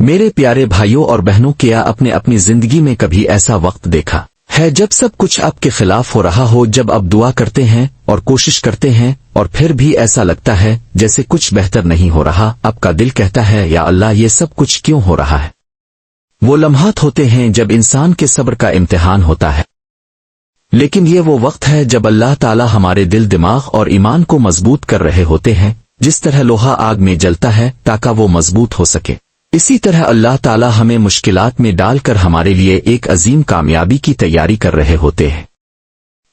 میرے پیارے بھائیوں اور بہنوں، کیا آپ نے اپنی زندگی میں کبھی ایسا وقت دیکھا ہے جب سب کچھ آپ کے خلاف ہو رہا ہو، جب آپ دعا کرتے ہیں اور کوشش کرتے ہیں اور پھر بھی ایسا لگتا ہے جیسے کچھ بہتر نہیں ہو رہا؟ آپ کا دل کہتا ہے یا اللہ، یہ سب کچھ کیوں ہو رہا ہے؟ وہ لمحات ہوتے ہیں جب انسان کے صبر کا امتحان ہوتا ہے، لیکن یہ وہ وقت ہے جب اللہ تعالی ہمارے دل، دماغ اور ایمان کو مضبوط کر رہے ہوتے ہیں، جس طرح لوہا آگ میں جلتا ہے تاکہ وہ مضبوط ہو سکے، اسی طرح اللہ تعالی ہمیں مشکلات میں ڈال کر ہمارے لیے ایک عظیم کامیابی کی تیاری کر رہے ہوتے ہیں۔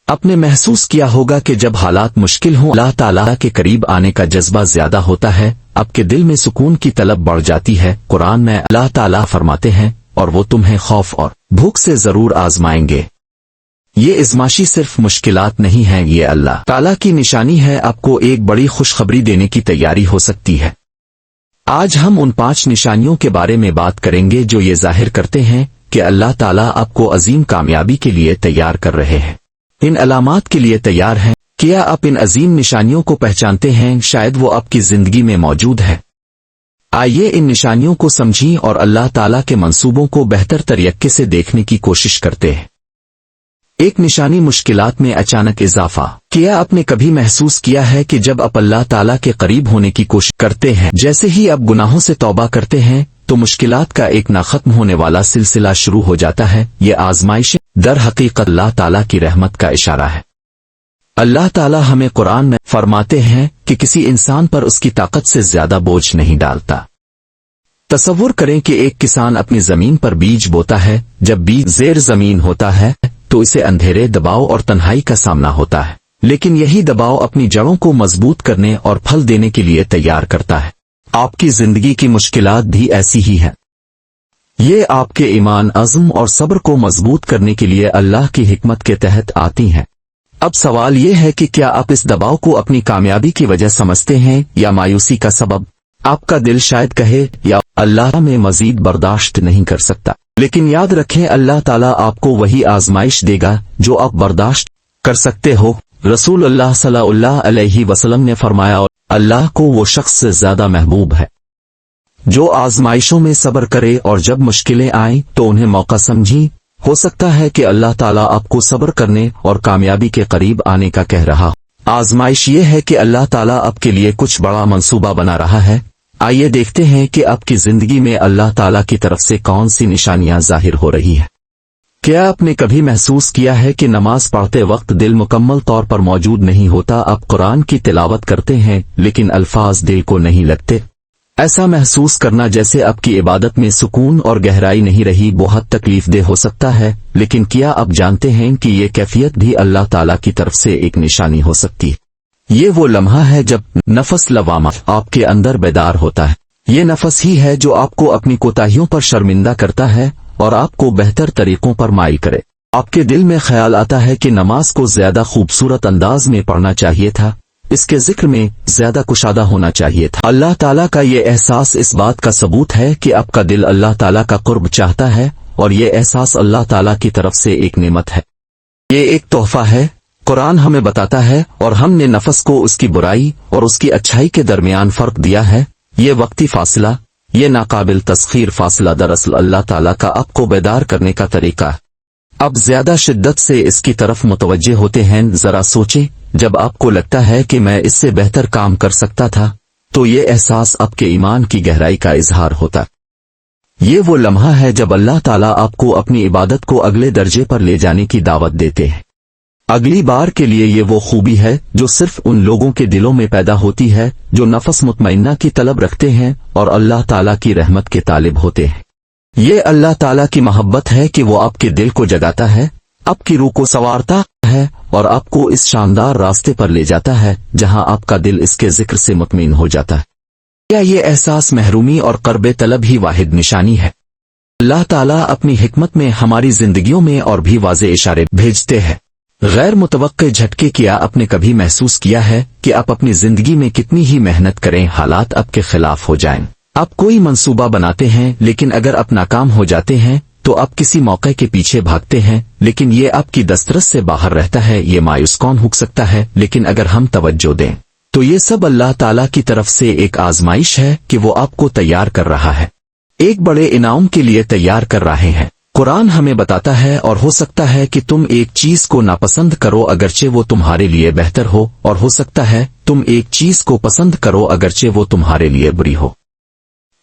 آپ نے محسوس کیا ہوگا کہ جب حالات مشکل ہوں، اللہ تعالی کے قریب آنے کا جذبہ زیادہ ہوتا ہے، آپ کے دل میں سکون کی طلب بڑھ جاتی ہے۔ قرآن میں اللہ تعالی فرماتے ہیں، اور وہ تمہیں خوف اور بھوک سے ضرور آزمائیں گے۔ یہ آزمائشی صرف مشکلات نہیں ہیں، یہ اللہ تعالی کی نشانی ہے، آپ کو ایک بڑی خوشخبری دینے کی تیاری ہو سکتی ہے۔ آج ہم ان 5 نشانیوں کے بارے میں بات کریں گے جو یہ ظاہر کرتے ہیں کہ اللہ تعالیٰ آپ کو عظیم کامیابی کے لیے تیار کر رہے ہیں۔ ان علامات کے لیے تیار ہیں؟ کیا آپ ان عظیم نشانیوں کو پہچانتے ہیں؟ شاید وہ آپ کی زندگی میں موجود ہے۔ آئیے ان نشانیوں کو سمجھیں اور اللہ تعالیٰ کے منصوبوں کو بہتر طریقے سے دیکھنے کی کوشش کرتے ہیں۔ ایک نشانی، مشکلات میں اچانک اضافہ۔ کیا آپ نے کبھی محسوس کیا ہے کہ جب آپ اللہ تعالیٰ کے قریب ہونے کی کوشش کرتے ہیں، جیسے ہی آپ گناہوں سے توبہ کرتے ہیں، تو مشکلات کا ایک نہ ختم ہونے والا سلسلہ شروع ہو جاتا ہے؟ یہ آزمائشیں در حقیقت اللہ تعالیٰ کی رحمت کا اشارہ ہے۔ اللہ تعالیٰ ہمیں قرآن میں فرماتے ہیں کہ کسی انسان پر اس کی طاقت سے زیادہ بوجھ نہیں ڈالتا۔ تصور کریں کہ ایک کسان اپنی زمین پر بیج بوتا ہے۔ جب بیج زیر زمین ہوتا ہے تو اسے اندھیرے، دباؤ اور تنہائی کا سامنا ہوتا ہے، لیکن یہی دباؤ اپنی جڑوں کو مضبوط کرنے اور پھل دینے کے لیے تیار کرتا ہے۔ آپ کی زندگی کی مشکلات بھی ایسی ہی ہیں۔ یہ آپ کے ایمان، عزم اور صبر کو مضبوط کرنے کے لیے اللہ کی حکمت کے تحت آتی ہیں۔ اب سوال یہ ہے کہ کیا آپ اس دباؤ کو اپنی کامیابی کی وجہ سمجھتے ہیں یا مایوسی کا سبب؟ آپ کا دل شاید کہے یا اللہ میں مزید برداشت نہیں کر سکتا، لیکن یاد رکھیں اللہ تعالیٰ آپ کو وہی آزمائش دے گا جو آپ برداشت کر سکتے ہو۔ رسول اللہ صلی اللہ علیہ وسلم نے فرمایا، اور اللہ کو وہ شخص سے زیادہ محبوب ہے جو آزمائشوں میں صبر کرے، اور جب مشکلیں آئیں تو انہیں موقع سمجھی۔ ہو سکتا ہے کہ اللہ تعالیٰ آپ کو صبر کرنے اور کامیابی کے قریب آنے کا کہہ رہا ہو۔ آزمائش یہ ہے کہ اللہ تعالیٰ آپ کے لیے کچھ بڑا منصوبہ بنا رہا ہے۔ آئیے دیکھتے ہیں کہ آپ کی زندگی میں اللہ تعالیٰ کی طرف سے کون سی نشانیاں ظاہر ہو رہی ہیں۔ کیا آپ نے کبھی محسوس کیا ہے کہ نماز پڑھتے وقت دل مکمل طور پر موجود نہیں ہوتا؟ آپ قرآن کی تلاوت کرتے ہیں لیکن الفاظ دل کو نہیں لگتے۔ ایسا محسوس کرنا جیسے آپ کی عبادت میں سکون اور گہرائی نہیں رہی بہت تکلیف دہ ہو سکتا ہے، لیکن کیا آپ جانتے ہیں کہ یہ کیفیت بھی اللہ تعالیٰ کی طرف سے ایک نشانی ہو سکتی ہے؟ یہ وہ لمحہ ہے جب نفس لوامہ آپ کے اندر بیدار ہوتا ہے۔ یہ نفس ہی ہے جو آپ کو اپنی کوتاہیوں پر شرمندہ کرتا ہے اور آپ کو بہتر طریقوں پر مائل کرے۔ آپ کے دل میں خیال آتا ہے کہ نماز کو زیادہ خوبصورت انداز میں پڑھنا چاہیے تھا، اس کے ذکر میں زیادہ کشادہ ہونا چاہیے تھا۔ اللہ تعالیٰ کا یہ احساس اس بات کا ثبوت ہے کہ آپ کا دل اللہ تعالیٰ کا قرب چاہتا ہے، اور یہ احساس اللہ تعالیٰ کی طرف سے ایک نعمت ہے، یہ ایک تحفہ ہے۔ قرآن ہمیں بتاتا ہے، اور ہم نے نفس کو اس کی برائی اور اس کی اچھائی کے درمیان فرق دیا ہے۔ یہ وقتی فاصلہ، یہ ناقابل تسخیر فاصلہ دراصل اللہ تعالیٰ کا آپ کو بیدار کرنے کا طریقہ ہے۔ اب زیادہ شدت سے اس کی طرف متوجہ ہوتے ہیں۔ ذرا سوچیں، جب آپ کو لگتا ہے کہ میں اس سے بہتر کام کر سکتا تھا، تو یہ احساس آپ کے ایمان کی گہرائی کا اظہار ہوتا ہے۔ یہ وہ لمحہ ہے جب اللہ تعالیٰ آپ کو اپنی عبادت کو اگلے درجے پر لے جانے کی دعوت دیتے ہیں۔ اگلی بار کے لیے یہ وہ خوبی ہے جو صرف ان لوگوں کے دلوں میں پیدا ہوتی ہے جو نفس مطمئنہ کی طلب رکھتے ہیں اور اللہ تعالیٰ کی رحمت کے طالب ہوتے ہیں۔ یہ اللہ تعالیٰ کی محبت ہے کہ وہ آپ کے دل کو جگاتا ہے، آپ کی روح کو سنوارتا ہے اور آپ کو اس شاندار راستے پر لے جاتا ہے جہاں آپ کا دل اس کے ذکر سے مطمئن ہو جاتا ہے۔ کیا یہ احساس محرومی اور قرب طلب ہی واحد نشانی ہے؟ اللہ تعالیٰ اپنی حکمت میں ہماری زندگیوں میں اور بھی واضح اشارے بھیجتے ہیں۔ غیر متوقع جھٹکے۔ کیا آپ نے کبھی محسوس کیا ہے کہ آپ اپنی زندگی میں کتنی ہی محنت کریں، حالات آپ کے خلاف ہو جائیں؟ آپ کوئی منصوبہ بناتے ہیں لیکن اگر آپ ناکام ہو جاتے ہیں تو آپ کسی موقع کے پیچھے بھاگتے ہیں لیکن یہ آپ کی دسترس سے باہر رہتا ہے۔ یہ مایوس کون ہو سکتا ہے؟ لیکن اگر ہم توجہ دیں تو یہ سب اللہ تعالیٰ کی طرف سے ایک آزمائش ہے کہ وہ آپ کو تیار کر رہا ہے۔ ایک بڑے انعام کے لیے تیار کر رہے ہیں۔ قرآن ہمیں بتاتا ہے اور ہو سکتا ہے کہ تم ایک چیز کو ناپسند کرو اگرچہ وہ تمہارے لیے بہتر ہو، اور ہو سکتا ہے تم ایک چیز کو پسند کرو اگرچہ وہ تمہارے لیے بری ہو۔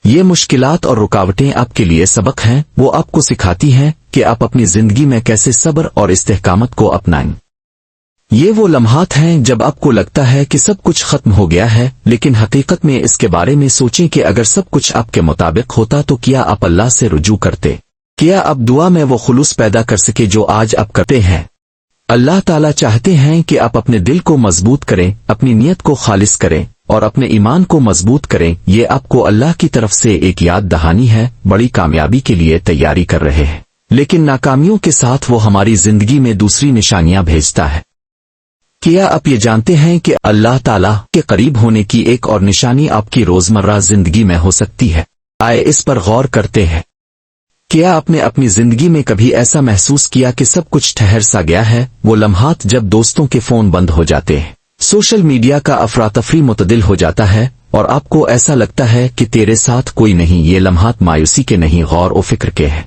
یہ مشکلات اور رکاوٹیں آپ کے لیے سبق ہیں، وہ آپ کو سکھاتی ہیں کہ آپ اپنی زندگی میں کیسے صبر اور استحکامت کو اپنائیں۔ یہ وہ لمحات ہیں جب آپ کو لگتا ہے کہ سب کچھ ختم ہو گیا ہے، لیکن حقیقت میں اس کے بارے میں سوچیں کہ اگر سب کچھ آپ کے مطابق ہوتا تو کیا آپ اللہ سے رجوع کرتے؟ کیا آپ دعا میں وہ خلوص پیدا کر سکے جو آج آپ کرتے ہیں؟ اللہ تعالیٰ چاہتے ہیں کہ آپ اپنے دل کو مضبوط کریں، اپنی نیت کو خالص کریں اور اپنے ایمان کو مضبوط کریں۔ یہ آپ کو اللہ کی طرف سے ایک یاد دہانی ہے، بڑی کامیابی کے لیے تیاری کر رہے ہیں، لیکن ناکامیوں کے ساتھ وہ ہماری زندگی میں دوسری نشانیاں بھیجتا ہے۔ کیا آپ یہ جانتے ہیں کہ اللہ تعالیٰ کے قریب ہونے کی ایک اور نشانی آپ کی روزمرہ زندگی میں ہو سکتی ہے؟ آئے اس پر غور کرتے ہیں۔ کیا آپ نے اپنی زندگی میں کبھی ایسا محسوس کیا کہ سب کچھ ٹھہر سا گیا ہے؟ وہ لمحات جب دوستوں کے فون بند ہو جاتے ہیں، سوشل میڈیا کا افراتفری متعدل ہو جاتا ہے اور آپ کو ایسا لگتا ہے کہ تیرے ساتھ کوئی نہیں۔ یہ لمحات مایوسی کے نہیں، غور و فکر کے ہیں۔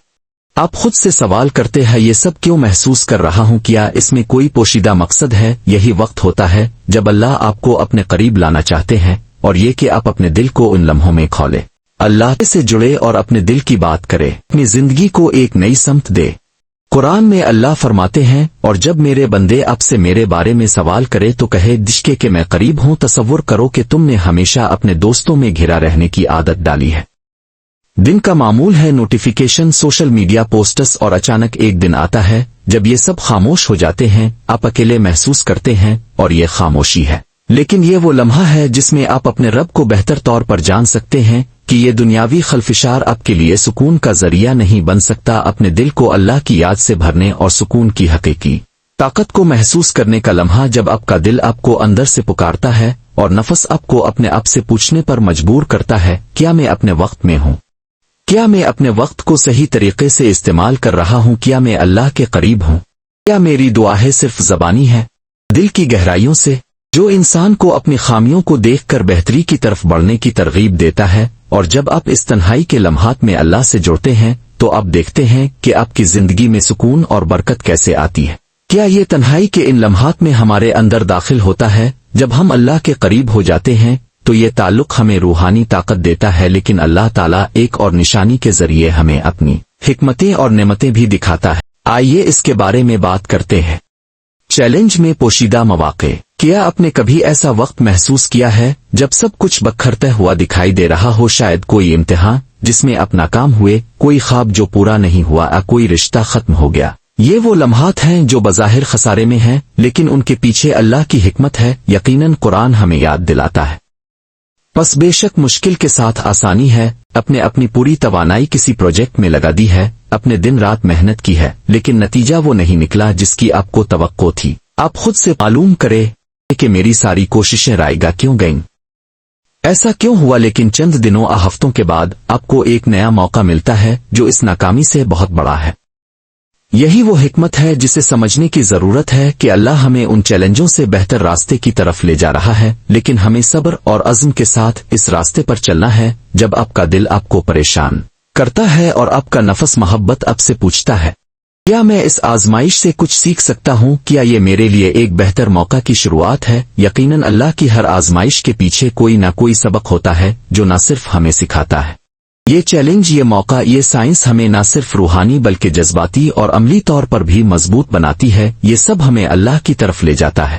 آپ خود سے سوال کرتے ہیں یہ سب کیوں محسوس کر رہا ہوں؟ کیا اس میں کوئی پوشیدہ مقصد ہے؟ یہی وقت ہوتا ہے جب اللہ آپ کو اپنے قریب لانا چاہتے ہیں، اور یہ کہ آپ اپنے دل کو ان لمحوں میں کھولیں، اللہ سے جڑے اور اپنے دل کی بات کرے، اپنی زندگی کو ایک نئی سمت دے۔ قرآن میں اللہ فرماتے ہیں، اور جب میرے بندے آپ سے میرے بارے میں سوال کرے تو کہے دشکے کہ میں قریب ہوں۔ تصور کرو کہ تم نے ہمیشہ اپنے دوستوں میں گھرا رہنے کی عادت ڈالی ہے۔ دن کا معمول ہے نوٹیفیکیشن، سوشل میڈیا پوسٹس، اور اچانک ایک دن آتا ہے جب یہ سب خاموش ہو جاتے ہیں۔ آپ اکیلے محسوس کرتے ہیں، اور یہ خاموشی ہے، لیکن یہ وہ لمحہ ہے جس میں آپ اپنے رب کو بہتر طور پر جان سکتے ہیں کہ یہ دنیاوی خلفشار آپ کے لیے سکون کا ذریعہ نہیں بن سکتا۔ اپنے دل کو اللہ کی یاد سے بھرنے اور سکون کی حقیقی طاقت کو محسوس کرنے کا لمحہ جب آپ کا دل آپ کو اندر سے پکارتا ہے اور نفس آپ کو اپنے آپ سے پوچھنے پر مجبور کرتا ہے، کیا میں اپنے وقت میں ہوں؟ کیا میں اپنے وقت کو صحیح طریقے سے استعمال کر رہا ہوں؟ کیا میں اللہ کے قریب ہوں؟ کیا میری دعائیں صرف زبانی ہے؟ دل کی گہرائیوں سے جو انسان کو اپنی خامیوں کو دیکھ کر بہتری کی طرف بڑھنے کی ترغیب دیتا ہے۔ اور جب آپ اس تنہائی کے لمحات میں اللہ سے جڑتے ہیں تو آپ دیکھتے ہیں کہ آپ کی زندگی میں سکون اور برکت کیسے آتی ہے۔ کیا یہ تنہائی کے ان لمحات میں ہمارے اندر داخل ہوتا ہے؟ جب ہم اللہ کے قریب ہو جاتے ہیں تو یہ تعلق ہمیں روحانی طاقت دیتا ہے، لیکن اللہ تعالیٰ ایک اور نشانی کے ذریعے ہمیں اپنی حکمتیں اور نعمتیں بھی دکھاتا ہے۔ آئیے اس کے بارے میں بات کرتے ہیں۔ چیلنج میں پوشیدہ مواقع۔ کیا آپ نے کبھی ایسا وقت محسوس کیا ہے جب سب کچھ بکھرتا ہوا دکھائی دے رہا ہو؟ شاید کوئی امتحان جس میں آپ ناکام ہوئے، کوئی خواب جو پورا نہیں ہوا، یا کوئی رشتہ ختم ہو گیا۔ یہ وہ لمحات ہیں جو بظاہر خسارے میں ہیں، لیکن ان کے پیچھے اللہ کی حکمت ہے۔ یقیناً قرآن ہمیں یاد دلاتا ہے، بس بے شک مشکل کے ساتھ آسانی ہے۔ اپنی پوری توانائی کسی پروجیکٹ میں لگا دی ہے، اپنے دن رات محنت کی ہے، لیکن نتیجہ وہ نہیں نکلا جس کی آپ کو توقع تھی۔ آپ خود سے معلوم کرے کہ میری ساری کوششیں رائے گاہ کیوں گئیں؟ ایسا کیوں ہوا؟ لیکن چند دنوں یا ہفتوں کے بعد آپ کو ایک نیا موقع ملتا ہے جو اس ناکامی سے بہت بڑا ہے۔ یہی وہ حکمت ہے جسے سمجھنے کی ضرورت ہے کہ اللہ ہمیں ان چیلنجوں سے بہتر راستے کی طرف لے جا رہا ہے، لیکن ہمیں صبر اور عزم کے ساتھ اس راستے پر چلنا ہے۔ جب آپ کا دل آپ کو پریشان کرتا ہے اور آپ کا نفس محبت آپ سے پوچھتا ہے کیا میں اس آزمائش سے کچھ سیکھ سکتا ہوں، کیا یہ میرے لیے ایک بہتر موقع کی شروعات ہے؟ یقیناً اللہ کی ہر آزمائش کے پیچھے کوئی نہ کوئی سبق ہوتا ہے جو نہ صرف ہمیں سکھاتا ہے۔ یہ چیلنج، یہ موقع، یہ سائنس ہمیں نہ صرف روحانی بلکہ جذباتی اور عملی طور پر بھی مضبوط بناتی ہے۔ یہ سب ہمیں اللہ کی طرف لے جاتا ہے۔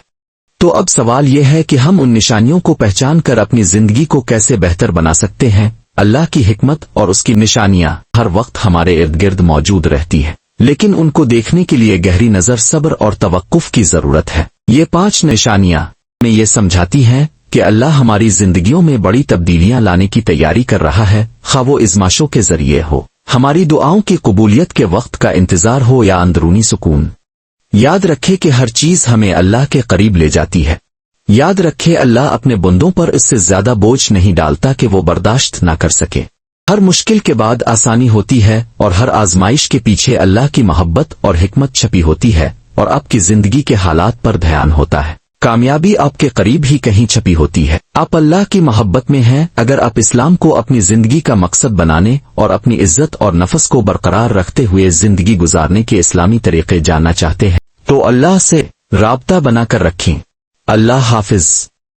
تو اب سوال یہ ہے کہ ہم ان نشانیوں کو پہچان کر اپنی زندگی کو کیسے بہتر بنا سکتے ہیں؟ اللہ کی حکمت اور اس کی نشانیاں ہر وقت ہمارے ارد گرد موجود رہتی ہے، لیکن ان کو دیکھنے کے لیے گہری نظر، صبر اور توقف کی ضرورت ہے۔ یہ 5 نشانیاں ہمیں یہ سمجھاتی ہیں کہ اللہ ہماری زندگیوں میں بڑی تبدیلیاں لانے کی تیاری کر رہا ہے، خواہ وہ آزمائشوں کے ذریعے ہو، ہماری دعاؤں کی قبولیت کے وقت کا انتظار ہو، یا اندرونی سکون۔ یاد رکھے کہ ہر چیز ہمیں اللہ کے قریب لے جاتی ہے۔ یاد رکھے اللہ اپنے بندوں پر اس سے زیادہ بوجھ نہیں ڈالتا کہ وہ برداشت نہ کر سکے۔ ہر مشکل کے بعد آسانی ہوتی ہے، اور ہر آزمائش کے پیچھے اللہ کی محبت اور حکمت چھپی ہوتی ہے، اور آپ کی زندگی کے حالات پر دھیان ہوتا ہے۔ کامیابی آپ کے قریب ہی کہیں چھپی ہوتی ہے۔ آپ اللہ کی محبت میں ہیں۔ اگر آپ اسلام کو اپنی زندگی کا مقصد بنانے اور اپنی عزت اور نفس کو برقرار رکھتے ہوئے زندگی گزارنے کے اسلامی طریقے جاننا چاہتے ہیں تو اللہ سے رابطہ بنا کر رکھیں۔ اللہ حافظ۔